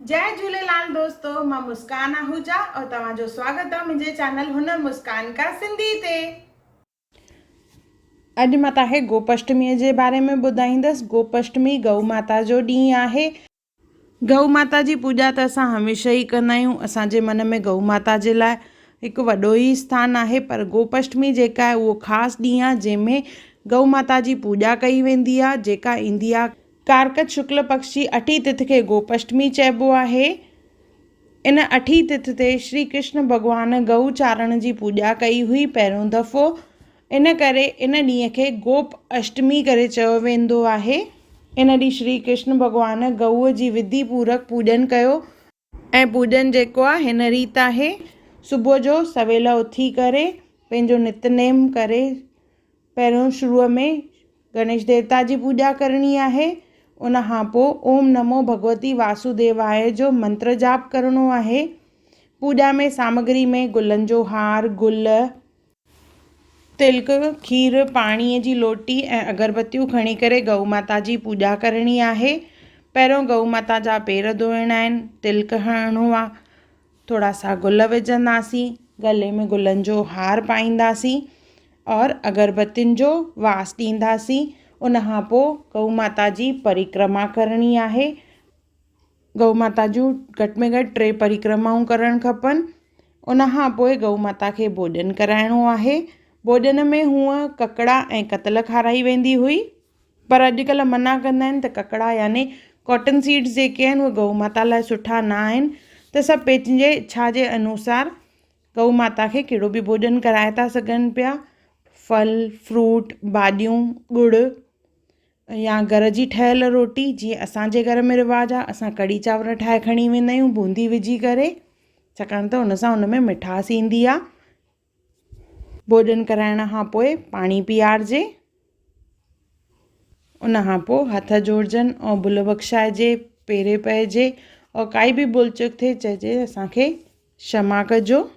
जय झूलेलाल दोस्तों, मां मुस्कान आहूजा और तव्हांजो स्वागत आहे मुंहिंजे चैनल हुनर मुस्कान का सिंधी ते। अॼु मां तव्हांखे गोपाष्टमीअ जे बारे में ॿुधाईंदसि। गोपाष्टमी गौ माता जो ॾींहुं आहे। गौ माता जी पूॼा त असां हमेशह ई कंदा आहियूं। असांजे मन में गौ माता जे लाइ हिकु वॾो ई स्थान आहे, पर गोपाष्टमी जेका आहे उहो ख़ासि ॾींहुं आहे जंहिंमें गौ माता जी पूॼा कई वेंदी आहे, जेका ईंदी आहे कार्तिक शुक्ल पक्ष जी 8 तिथि खे गोपाष्टमी चइबो आहे। इन 8 तिथि ते श्री कृष्ण भॻवान गऊ चारण जी पूॼा कई हुई पहिरियों दफ़ो। इन करे इन ॾींहं खे गोप अष्टमी करे चयो वेंदो आहे। इन ॾींहुं श्री कृष्ण भॻवान गऊअ जी विधि पूर्वक पूॼन कयो ऐं पूॼन जेको आहे हिन रीति आहे। सुबुह जो सवेल उथी करे पंहिंजो नितनेम करे पहिरियों शुरूअ में गणेश देवता जी पूॼा करणी आहे। उन खां पोइ ओम नमो भगवती वासुदेवाय जो मंत्र जाप करणो आहे। पूॼा में सामग्री में गुलनि जो हार, गुल, तिलक, खीर, पाणीअ जी लोटी ऐं अगरबत्तियूं खणी करे गऊ माता जी पूॼा करणी आहे। पहिरियों गऊ माता जा पेर धोइणा आहिनि, तिलक हणणो आहे, थोरा सा गुल विझंदासीं, गले में गुलनि जो हार पाईंदासीं और अगरबत्तियुनि जो वास ॾींदासीं। उन खां पोइ गऊ माता जी परिक्रमा करणी आहे। गऊ माता जूं घटि में घटि 3 परिक्रमाऊं करणु खपनि। उन खां पोइ गऊ माता खे भोॼन कराइणो आहे। भोॼन में हूअं ककड़ा ऐं कतल खाराई वेंदी हुई, पर अॼुकल्ह मना कंदा आहिनि त ककड़ा यानी कॉटन सीड्स जेके आहिनि उहे गऊ माता लाइ सुठा न आहिनि। त सभु पंहिंजे इच्छा जे अनुसार गऊ माता खे कहिड़ो बि भोॼन कराए था सघनि पिया। फल, फ्रूट, भाॼियूं, गुड़ या घर जी ठहियल रोटी। जीअं असांजे घर में रिवाजु आहे, असां कढ़ी चांवर ठाहे खणी वेंदा आहियूं बूंदी विझी करे, छाकाणि त हुन सां हुन में मिठास ईंदी आहे। भोॼन कराइण खां पोइ पाणी पीआरिजे। उन खां पोइ हथ जोड़जनि ऐं भुल बख़्शाइजे, पेरे पइजे और काई बि भुल चुक थिए चइजे असांखे क्षमा कजो।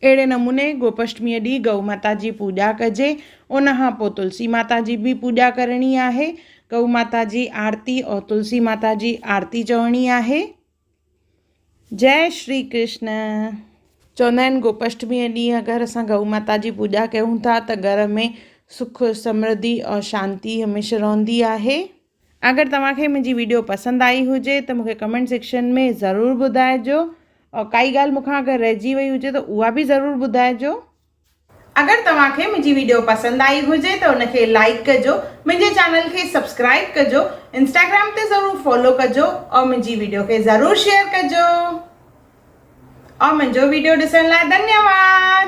अहिड़े नमूने गोपाष्टमीअ ॾींहुं गऊ माता जी पूॼा कजे। उन खां पोइ तुलसी माता जी बि पूॼा करणी आहे। गऊ माता जी आरती और तुलसी माता जी आरती चवणी आहे। जय श्री कृष्ण। चवंदा आहिनि गोपाष्टमीअ ॾींहुं अगरि असां गऊ माता जी पूॼा कयूं था त घर में सुख, समृद्धि और शांती हमेशह रहंदी आहे। अगरि तव्हांखे मुंहिंजी वीडियो पसंदि आई हुजे त मूंखे कमेंट सेक्शन में ज़रूरु ॿुधाइजो और काई ॻाल्हि मूंखां अगरि रहिजी वई हुजे त उहा बि ज़रूरु ॿुधाइजो। अगरि तव्हांखे मुंहिंजी वीडियो पसंदि आई हुजे त उनखे लाइक कजो, मुंहिंजे चैनल खे सब्सक्राइब कजो, इंस्टाग्राम ते ज़रूरु फॉलो कजो और मुंहिंजी वीडियो खे ज़रूरु शेयर कजो। और मुंहिंजो वीडियो ॾिसण लाइ धन्यवाद।